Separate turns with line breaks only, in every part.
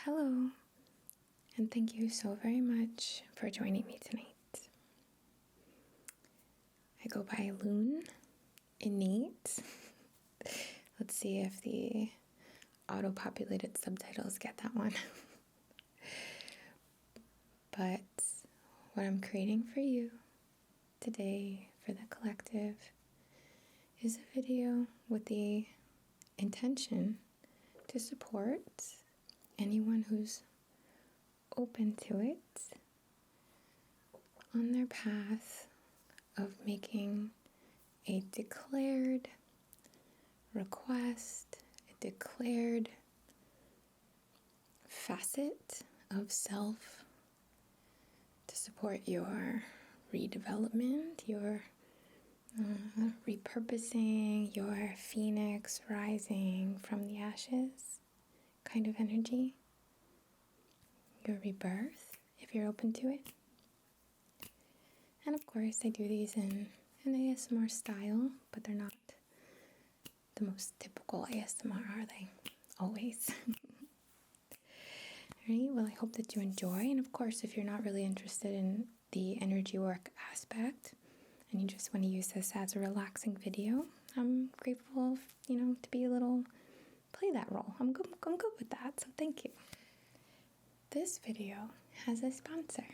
Hello, and thank you so very much for joining me tonight. I go by Loon Innate. Let's see if the auto-populated subtitles get that one. But what I'm creating for you today, for the collective, is a video with the intention to support anyone who's open to it on their path of making a declared request, a declared facet of self to support your redevelopment, your repurposing, your phoenix rising from the ashes kind of energy, your rebirth, if you're open to it. And of course, I do these in an ASMR style, but they're not the most typical ASMR, are they? Always. Alright, well, I hope that you enjoy. And of course, if you're not really interested in the energy work aspect, and you just want to use this as a relaxing video, I'm grateful, to be a little, play that role. I'm good with that, so thank you. This video has a sponsor.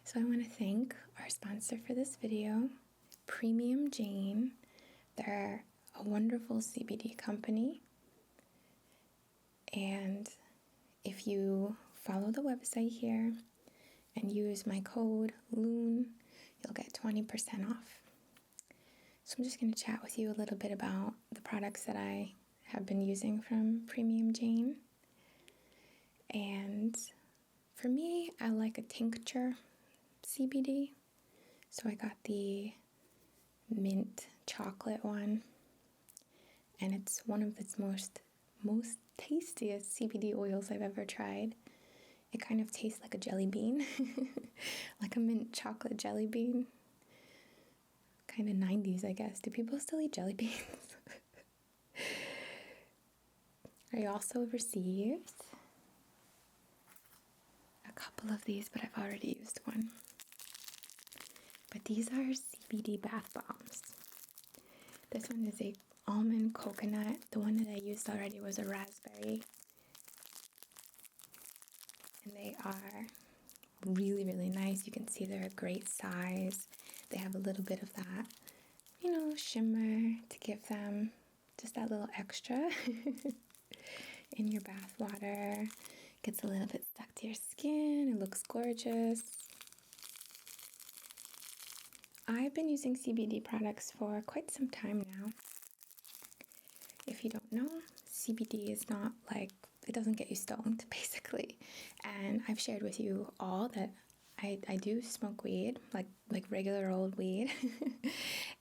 So I want to thank our sponsor for this video, Premium Jane. They're a wonderful CBD company. And if you follow the website here and use my code LOON, you'll get 20% off. So I'm just going to chat with you a little bit about the products that I have been using from Premium Jane. And for me, I like a tincture CBD. So I got the mint chocolate one. And it's one of its most tastiest CBD oils I've ever tried. It kind of tastes like a jelly bean, like a mint chocolate jelly bean. Kind of 90s, I guess. Do people still eat jelly beans? I also received a couple of these, but I've already used one. But these are CBD bath bombs. This one is a almond coconut. The one that I used already was a raspberry. And they are really, really nice. You can see they're a great size. They have a little bit of that, shimmer to give them just that little extra in your bath water. Gets a little bit stuck to your skin. It looks gorgeous. I've been using CBD products for quite some time now. If you don't know, CBD is not it doesn't get you stoned, basically. And I've shared with you all that I do smoke weed, like regular old weed.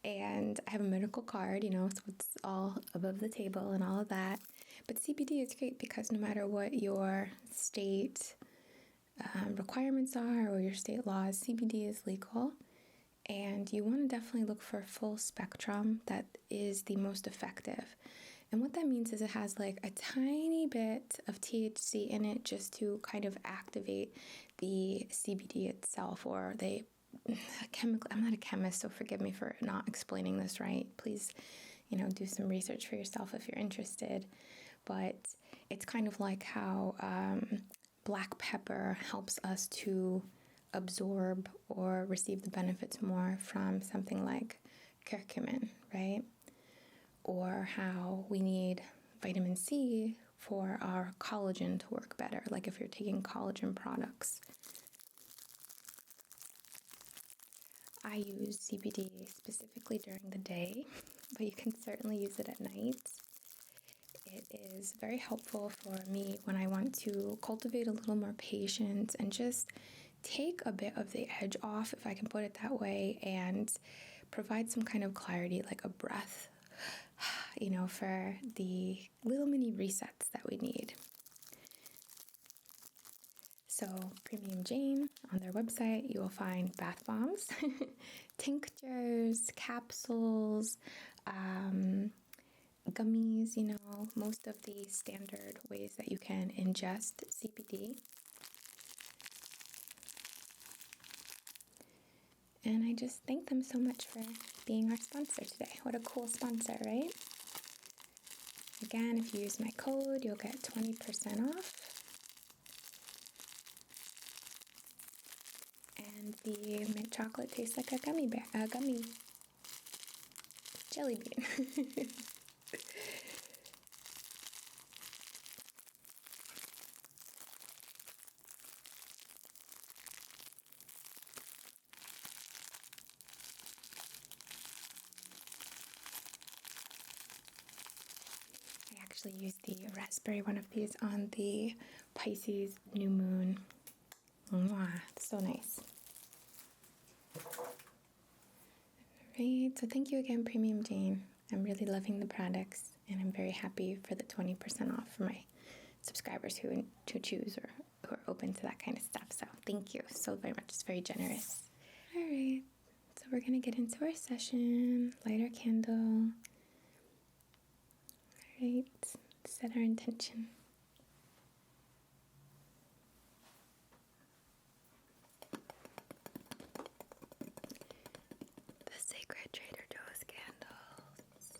And I have a medical card, so it's all above the table and all of that. But CBD is great because no matter what your state requirements are or your state laws, CBD is legal. And you want to definitely look for a full spectrum that is the most effective. And what that means is it has a tiny bit of THC in it just to kind of activate the CBD itself, or chemical. I'm not a chemist, so forgive me for not explaining this right. Please, do some research for yourself if you're interested. But it's kind of like how black pepper helps us to absorb or receive the benefits more from something like curcumin, right? Or how we need vitamin C for our collagen to work better, like if you're taking collagen products. I use CBD specifically during the day, but you can certainly use it at night. It is very helpful for me when I want to cultivate a little more patience and just take a bit of the edge off, if I can put it that way, and provide some kind of clarity, like a breath, for the little mini resets that we need. So Premium Jane, on their website, you will find bath bombs, tinctures, capsules, gummies, most of the standard ways that you can ingest CBD. And I just thank them so much for being our sponsor today. What a cool sponsor, right? Again, if you use my code, you'll get 20% off. And the mint chocolate tastes like a gummy jelly bean. I actually used the raspberry one of these on the Pisces new moon. Mwah, so nice. Alright, so thank you again, Premium Jane. I'm really loving the products, and I'm very happy for the 20% off for my subscribers who choose or who are open to that kind of stuff. So thank you so very much. It's very generous. Alright, so we're going to get into our session, light our candle. Alright, set our intention. The Sacred Trader Joe's candles.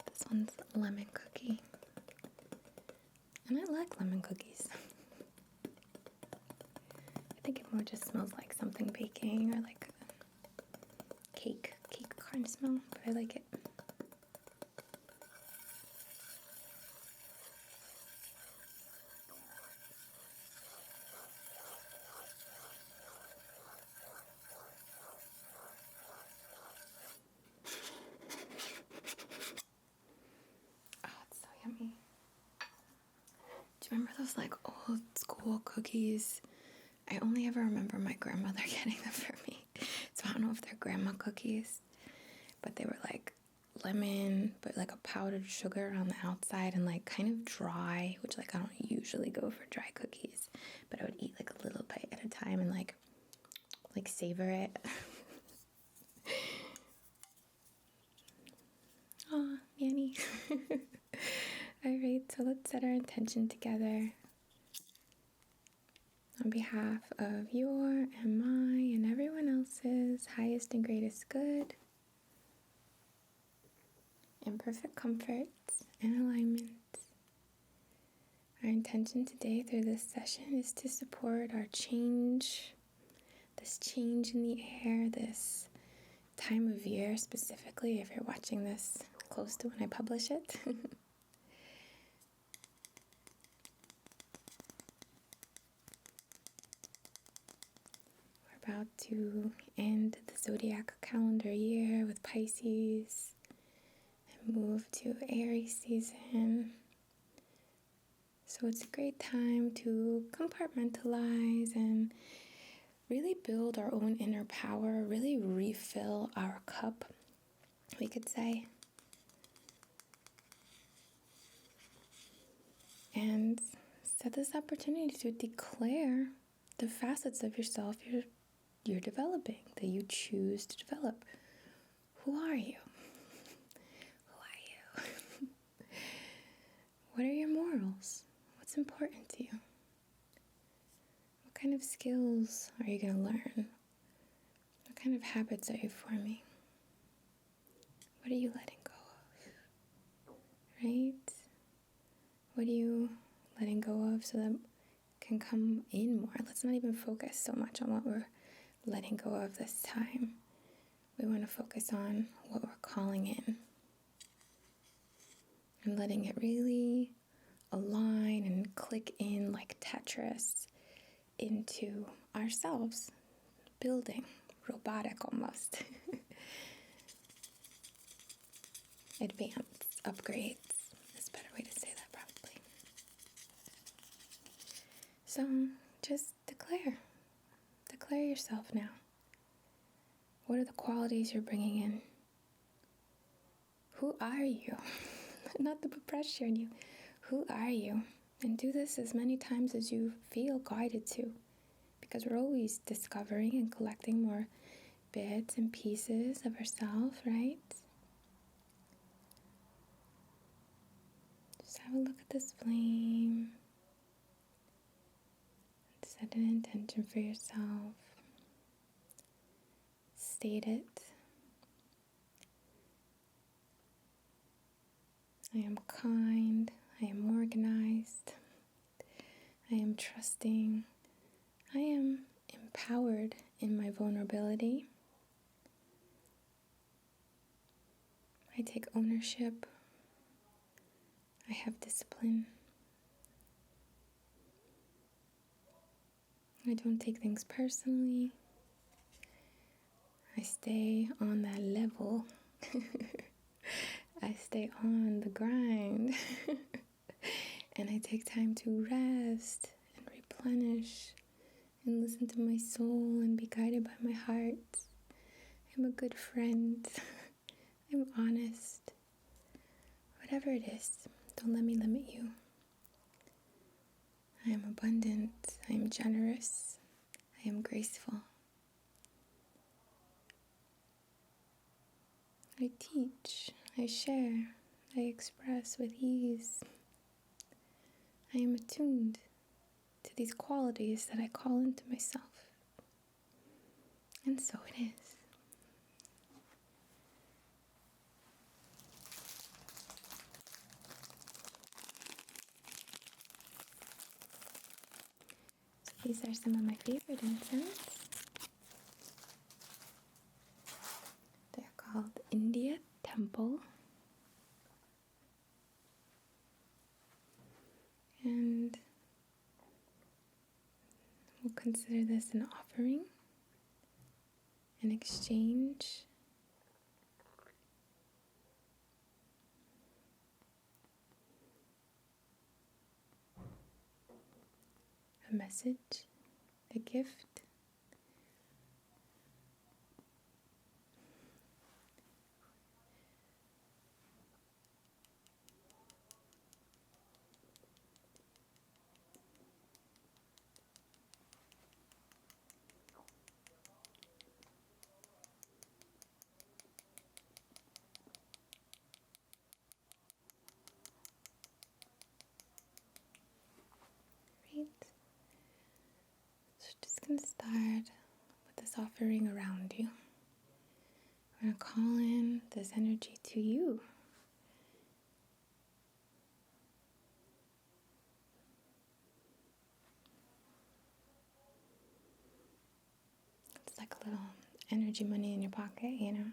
This one's lemon cookie. And I like lemon cookies. I think it more just smells like something baking or like a cake kind of smell, but I like it. Oh, it's so yummy. Do you remember those like old school cookies? I only ever remember my grandmother getting them for me. So I don't know if they're grandma cookies, but they were like lemon, but like a powdered sugar on the outside and like kind of dry, which like I don't usually go for dry cookies, but I would eat like a little bite at a time and like savor it. Aw, Manny. Alright, so let's set our intention together. On behalf of your and my and everyone else's highest and greatest good, in perfect comfort and alignment, our intention today through this session is to support our change, this change in the air, this time of year specifically, if you're watching this close to when I publish it. About to end the zodiac calendar year with Pisces and move to Aries season. So it's a great time to compartmentalize and really build our own inner power, really refill our cup, we could say. And set this opportunity to declare the facets of yourself you're developing, that you choose to develop. Who are you? Who are you? What are your morals? What's important to you? What kind of skills are you going to learn? What kind of habits are you forming? What are you letting go of? Right? What are you letting go of so that can come in more? Let's not even focus so much on what we're letting go of this time. We want to focus on what we're calling in and letting it really align and click in like Tetris into ourselves, building, robotic almost. Advanced, upgrades is a better way to say that probably. So just declare yourself now. What are the qualities you're bringing in? Who are you? Not to put pressure on you. Who are you? And do this as many times as you feel guided to, because we're always discovering and collecting more bits and pieces of ourselves, right? have a look at this flame. Set an intention for yourself. State it. I am kind. I am organized. I am trusting. I am empowered in my vulnerability. I take ownership. I have discipline. I don't take things personally. I stay on that level. I stay on the grind. And I take time to rest and replenish and listen to my soul and be guided by my heart. I'm a good friend. I'm honest. Whatever it is, don't let me limit you. I am abundant. I am generous. I am graceful. I teach. I share. I express with ease. I am attuned to these qualities that I call into myself. And so it is. So these are some of my favorite incense. They're called India Temple. And we'll consider this an offering, an exchange, a message, a gift. Right? So just going to start with this offering around you. We're going to call in this energy to you. It's like a little energy money in your pocket, you know?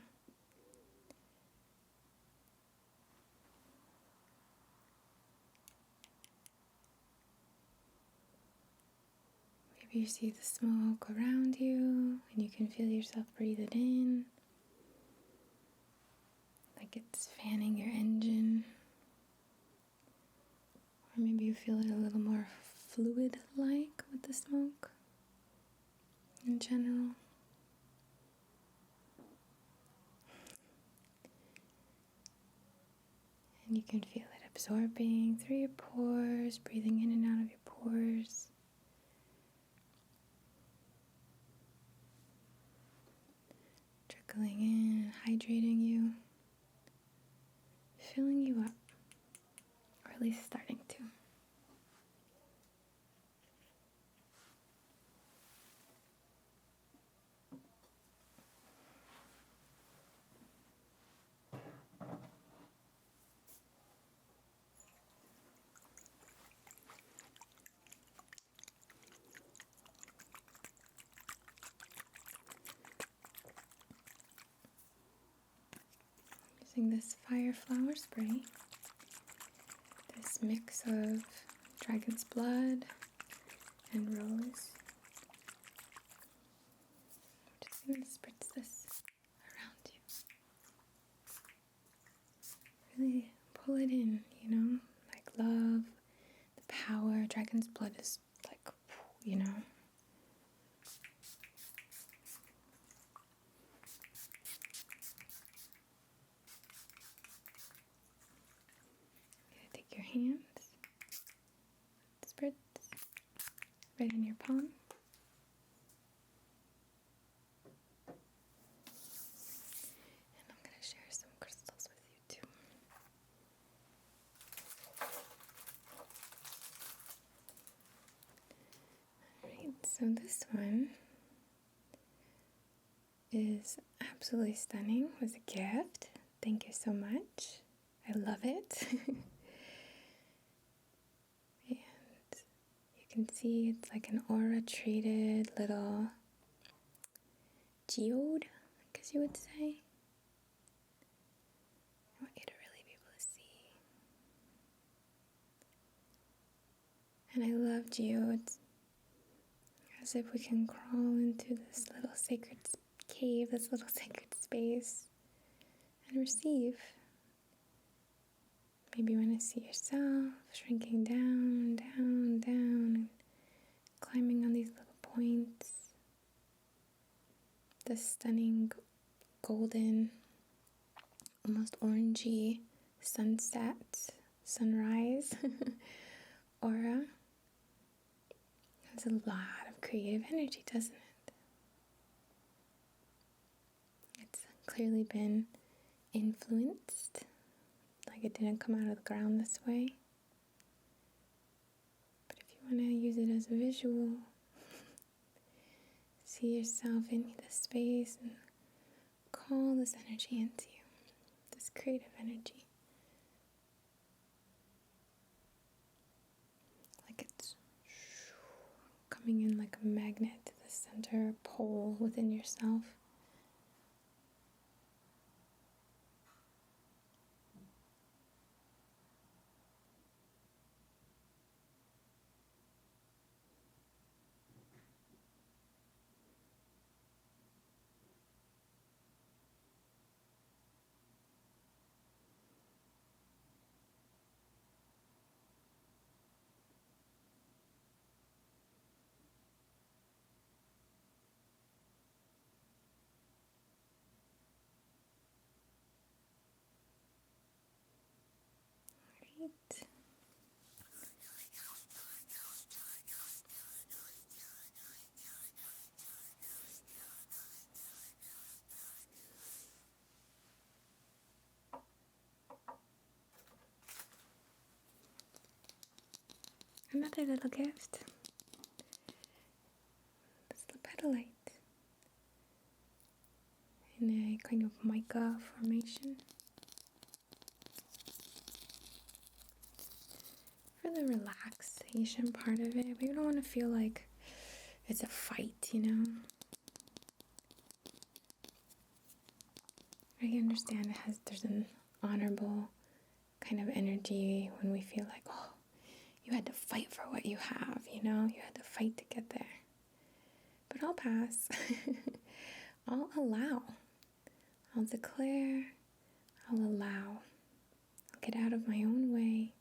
Maybe you see the smoke around you and you can feel yourself breathe it in, like it's fanning your engine. Or maybe you feel it a little more fluid-like with the smoke in general. And you can feel it absorbing through your pores, breathing in and out of your pores. Trickling in, hydrating you, filling you up, or at least starting to. Using this fire flower spray, this mix of dragon's blood and rose. I'm just going to spritz this around you. Really pull it in, you know, like love, the power. Dragon's blood is like, you know. Take your hands, spritz right in your palm. And I'm going to share some crystals with you too. So this one is absolutely stunning. It was a gift. Thank you so much. I love it. And you can see it's like an aura treated little geode, I guess you would say. I want you to really be able to see. And I love geodes. As if we can crawl into this little sacred cave, this little sacred space, and receive. Maybe you want to see yourself shrinking down, down, down, and climbing on these little points. The stunning golden, almost orangey sunset, sunrise aura has a lot of creative energy, doesn't it? It's clearly been influenced, like it didn't come out of the ground this way. But if you want to use it as a visual, see yourself in this space and call this energy into you, this creative energy. Like it's coming in like a magnet to the center pole within yourself. Right. Another little gift. This lepidolite in a kind of mica formation. For the relaxation part of it, we don't want to feel like it's a fight, you know? I understand there's an honorable kind of energy when we feel like, oh, you had to fight for what you have, you know? You had to fight to get there. But I'll pass. I'll allow. I'll declare. I'll allow. I'll get out of my own way.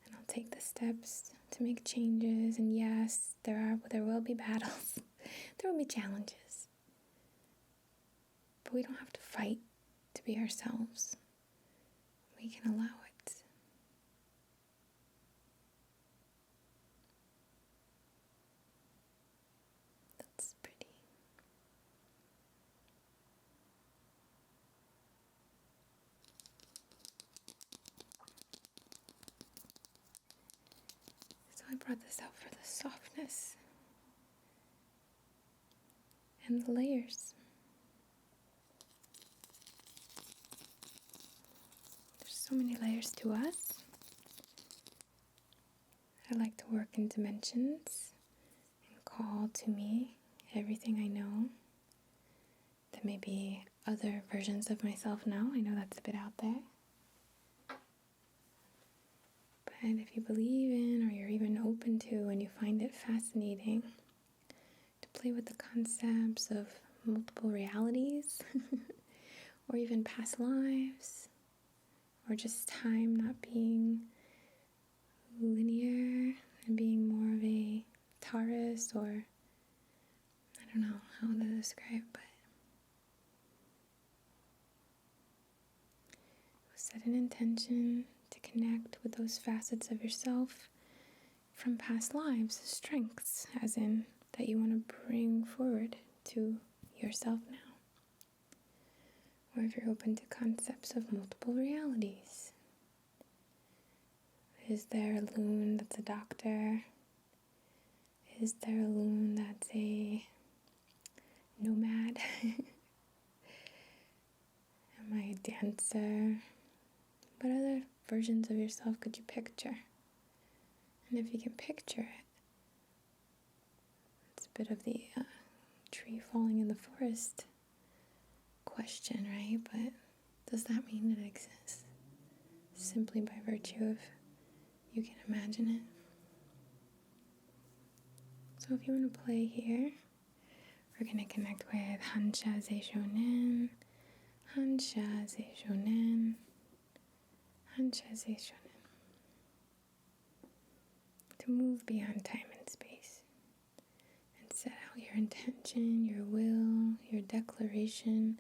And I'll take the steps to make changes. And yes, there will be battles. There will be challenges. But we don't have to fight to be ourselves. We can allow it. That's pretty. So I brought this out for the softness and the layers. So many layers to us. I like to work in dimensions and call to me everything I know. There may be other versions of myself now. I know that's a bit out there. But if you believe in, or you're even open to, and you find it fascinating to play with the concepts of multiple realities or even past lives, or just time not being linear and being more of a Taurus, or I don't know how to describe, but set an intention to connect with those facets of yourself from past lives, strengths, as in that you want to bring forward to yourself now. Or if you're open to concepts of multiple realities. Is there a loon that's a doctor? Is there a loon that's a nomad? Am I a dancer? What other versions of yourself could you picture? And if you can picture it, it's a bit of the tree falling in the forest question, right? But does that mean it exists? Simply by virtue of you can imagine it. So if you want to play here, we're going to connect with Hansha Seishonen, Hansha Seishonen, Hansha Seishonen. To move beyond time and space and set out your intention, your will, your declaration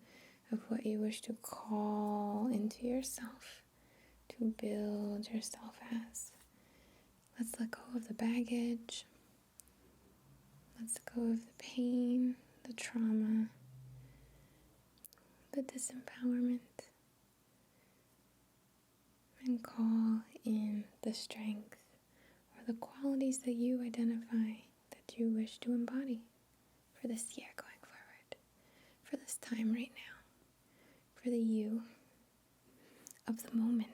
of what you wish to call into yourself, to build yourself as. Let's let go of the baggage. Let's go of the pain, the trauma, the disempowerment, and call in the strength or the qualities that you identify that you wish to embody for this year going forward, for this time right now, for the you of the moment.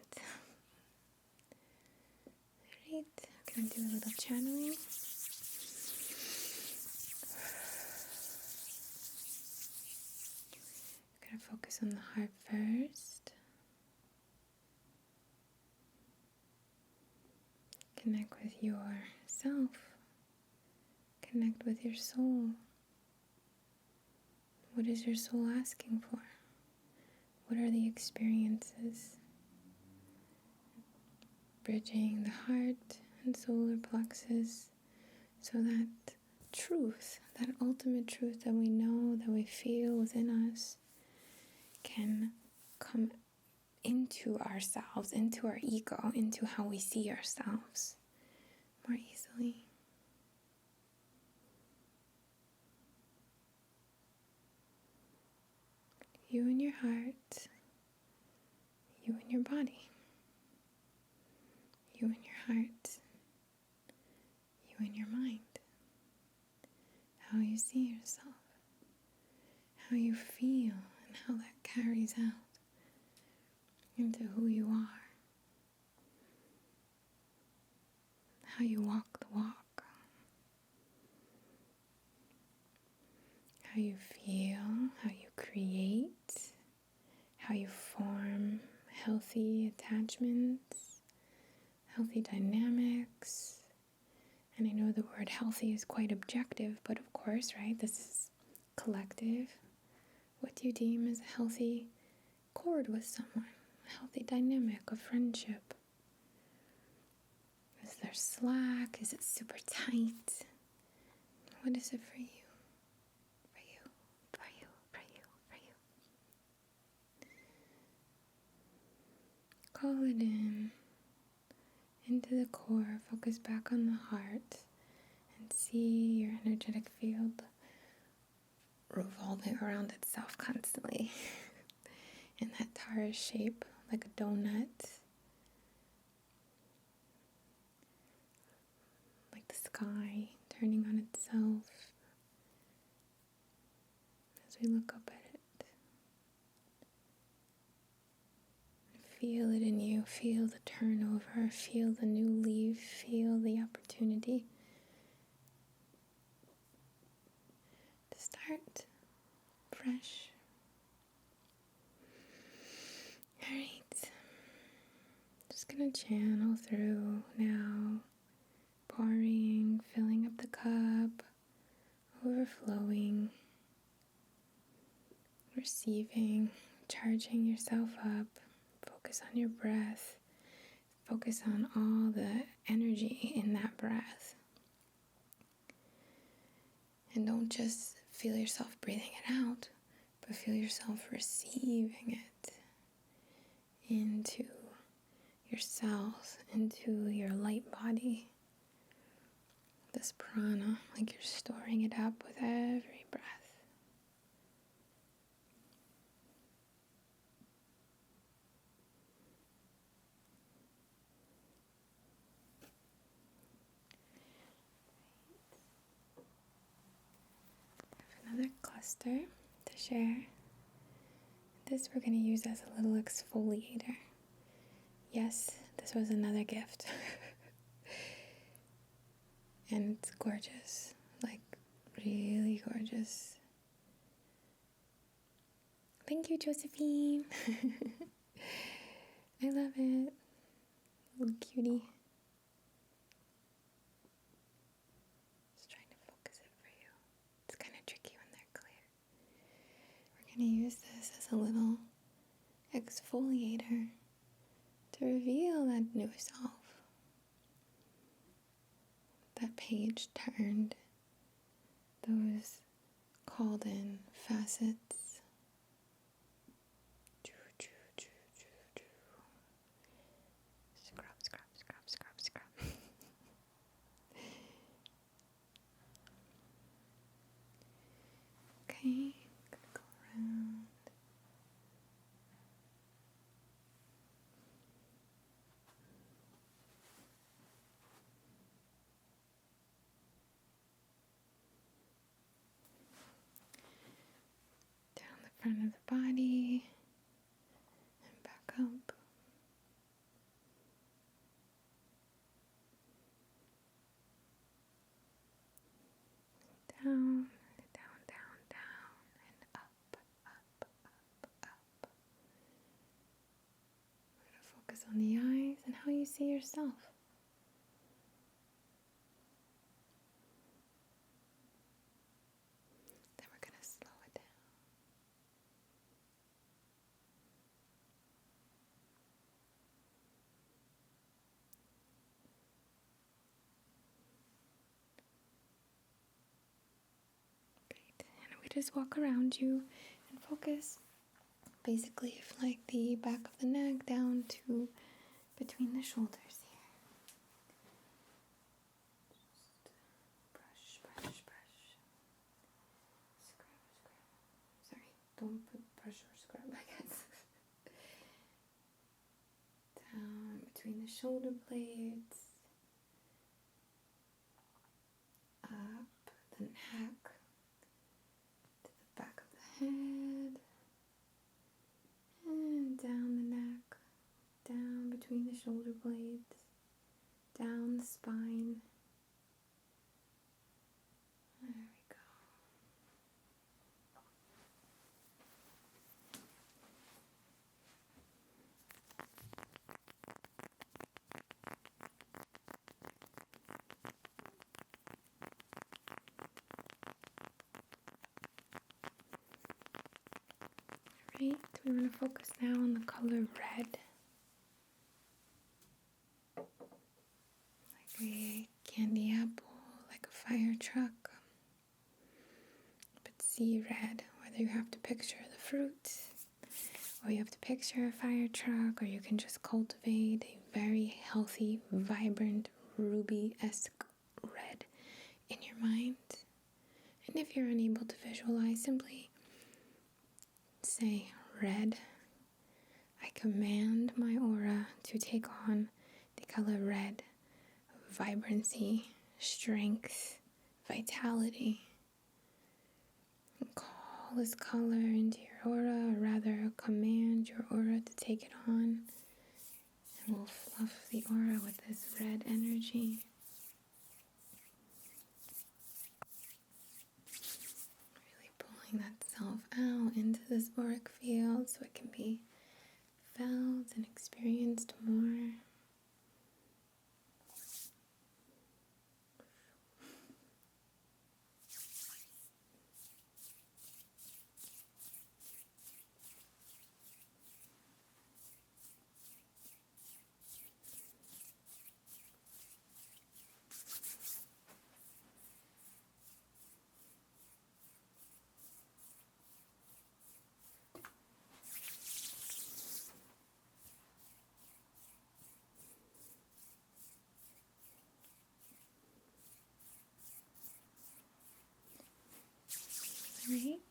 Alright, I'm going to do a little channeling. I'm going to focus on the heart first. Connect with yourself. Connect with your soul. What is your soul asking for? What are the experiences? Bridging the heart and solar plexus so that truth, that ultimate truth that we know, that we feel within us, can come into ourselves, into our ego, into how we see ourselves more easily. You and your heart, you and your body, you and your heart, you and your mind, how you see yourself, how you feel, and how that carries out into who you are, how you walk the walk, how you feel, how you create, how you form healthy attachments, healthy dynamics. And I know the word healthy is quite objective, but of course, right, this is collective. What do you deem as a healthy chord with someone? A healthy dynamic of friendship? Is there slack? Is it super tight? What is it for you? For you, for you, for you, for you. Call it in, into the core. Focus back on the heart and see your energetic field revolving around itself constantly in that torus shape, like a donut, like the sky turning on itself as we look up at it. Feel it in you, feel the turnover, feel the new leaf, feel the opportunity to start fresh. Alright, just gonna channel through now, pouring, filling up the cup, overflowing, receiving, charging yourself up. Focus on your breath. Focus on all the energy in that breath. And don't just feel yourself breathing it out, but feel yourself receiving it into your cells, into your light body. This prana, like you're storing it up with every breath. Costa to share. This we're going to use as a little exfoliator. Yes, this was another gift. And it's gorgeous, like really gorgeous. Thank you, Josephine. I love it. Little cutie. Just trying to focus it for you. It's kind of tricky when they're clear. We're going to use this as a little exfoliator to reveal that new self. That page turned, those called in facets. Scrub, scrub, scrub, scrub, scrub. Okay, gonna go around. Down the front of the body and back up. Down, down, down, down, and up, up, up, up. We're going to focus on the eyes and how you see yourself. Then we're going to slow it down. Great. And we just walk around you and focus basically from like the back of the neck down to between the shoulders here. Just brush, brush, brush. Scrub, scrub. Sorry, don't put brush or scrub, I guess. Down between the shoulder blades. Up the neck. To the back of the head. And down the neck, down between the shoulder blades, down the spine. There we go. Right, we want to focus now on the color red. Like a candy apple, like a fire truck. But see red, whether you have to picture the fruit, or you have to picture a fire truck, or you can just cultivate a very healthy, vibrant, ruby-esque red in your mind. And if you're unable to visualize, simply say red. I command my aura to take on the color red, vibrancy, strength, vitality. And call this color into your aura, or rather command your aura to take it on. And we'll fluff the aura with this red energy. Really pulling that self out into this auric field so it can be felt and experienced more. Alright,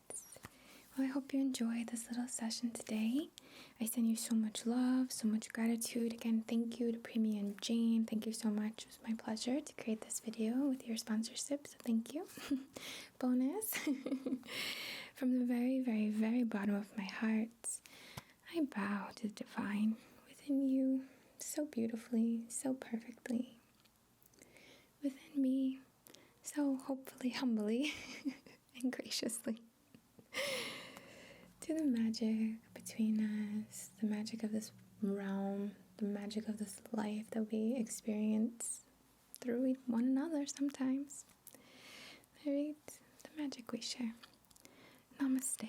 well I hope you enjoyed this little session today. I send you so much love, so much gratitude. Again, thank you to Preemie and Jane. Thank you so much. It was my pleasure to create this video with your sponsorship, so thank you. Bonus. From the very, very, very bottom of my heart, I bow to the divine within you so beautifully, so perfectly. Within me, so hopefully, humbly, and graciously. To the magic between us, the magic of this realm, the magic of this life that we experience through one another sometimes. Alright, the magic we share. Namaste.